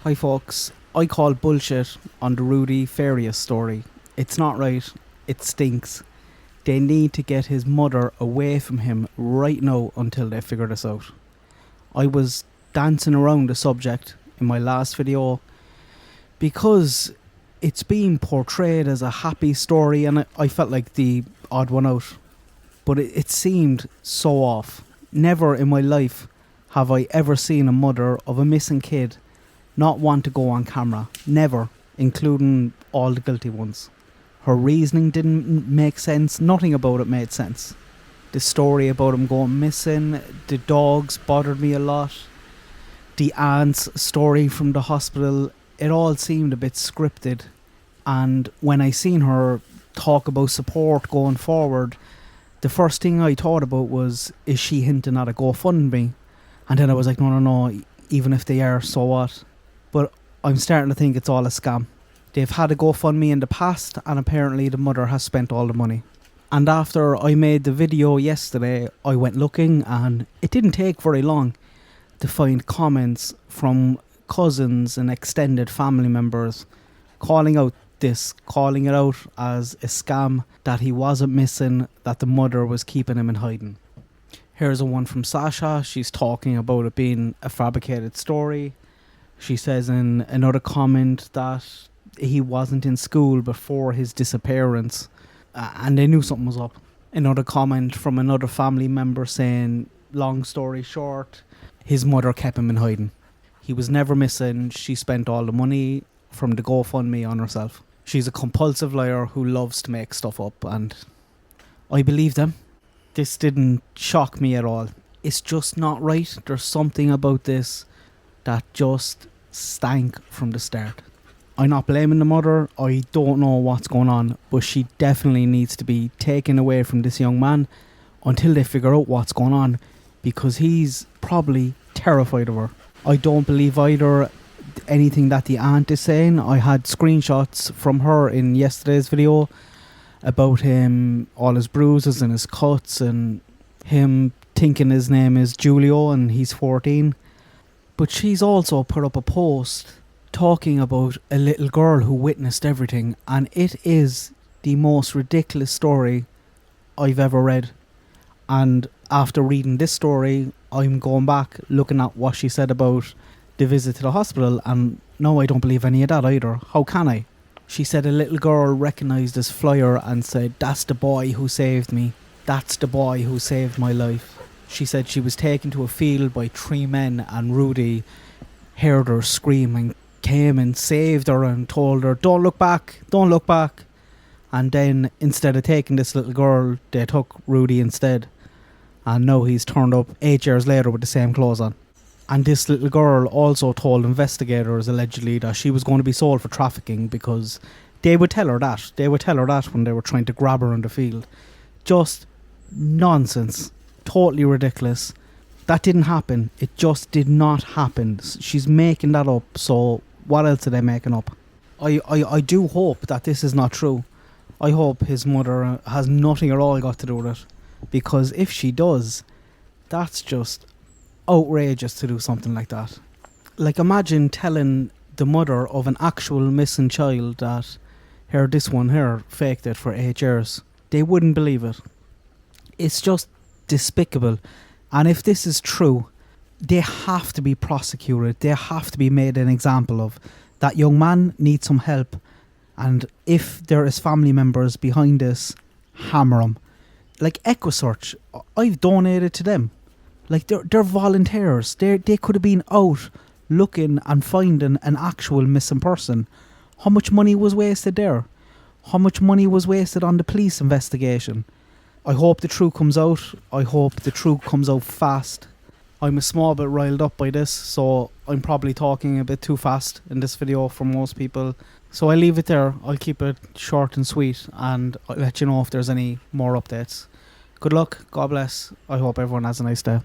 Hi folks, I call bullshit on the Rudy Farias story. It's not right, it stinks. They need to get his mother away from him right now until they figure this out. I was dancing around the subject in my last video because it's being portrayed as a happy story and I felt like the odd one out. But it seemed so off. Never in my life have I ever seen a mother of a missing kid not want to go on camera. Never, including all the guilty ones. Her reasoning didn't make sense. Nothing about it made sense. The story about him going missing, the dogs bothered me a lot. The aunt's story from the hospital, it all seemed a bit scripted. And when I seen her talk about support going forward, the first thing I thought about was, is she hinting at a GoFundMe? And then I was like, no, even if they are, so what? But I'm starting to think it's all a scam. They've had a GoFundMe in the past and apparently the mother has spent all the money. And after I made the video yesterday, I went looking and it didn't take very long to find comments from cousins and extended family members calling it out as a scam, that he wasn't missing, that the mother was keeping him in hiding. Here's a one from Sasha. She's talking about it being a fabricated story. She says in another comment that he wasn't in school before his disappearance and they knew something was up. Another comment from another family member saying, long story short, his mother kept him in hiding. He was never missing. She spent all the money from the GoFundMe on herself. She's a compulsive liar who loves to make stuff up, and I believe them. This didn't shock me at all. It's just not right. There's something about this that just stank from the start. I'm not blaming the mother. I don't know what's going on, but she definitely needs to be taken away from this young man until they figure out what's going on, because he's probably terrified of her. I don't believe either anything that the aunt is saying. I had screenshots from her in yesterday's video about him, all his bruises and his cuts, and him thinking his name is Julio and he's 14. But she's also put up a post talking about a little girl who witnessed everything, and it is the most ridiculous story I've ever read. And after reading this story, I'm going back looking at what she said about the visit to the hospital, and no, I don't believe any of that either. How can I? She said a little girl recognised his flyer and said, "That's the boy who saved me. That's the boy who saved my life." She said she was taken to a field by 3 men and Rudy heard her scream and came and saved her and told her, don't look back. And then instead of taking this little girl, they took Rudy instead. And now he's turned up 8 years later with the same clothes on. And this little girl also told investigators allegedly that she was going to be sold for trafficking, because they would tell her that. They would tell her that when they were trying to grab her in the field. Just nonsense. Totally ridiculous. That didn't happen. It just did not happen. She's making that up. So what else are they making up? I do hope that this is not true. I hope his mother has nothing at all got to do with it. Because if she does, that's just outrageous to do something like that. Like, imagine telling the mother of an actual missing child that this one here faked it for 8 years. They wouldn't believe it. It's just despicable. And if this is true, they have to be prosecuted. They have to be made an example of. That young man needs some help, and if there is family members behind this, hammer them. Like EquiSearch, I've donated to them. Like, they're volunteers. They could have been out looking and finding an actual missing person. How much money was wasted there? How much money was wasted on the police investigation? I hope the truth comes out. I hope the truth comes out fast. I'm a small bit riled up by this, so I'm probably talking a bit too fast in this video for most people. So I'll leave it there. I'll keep it short and sweet, and I'll let you know if there's any more updates. Good luck. God bless. I hope everyone has a nice day.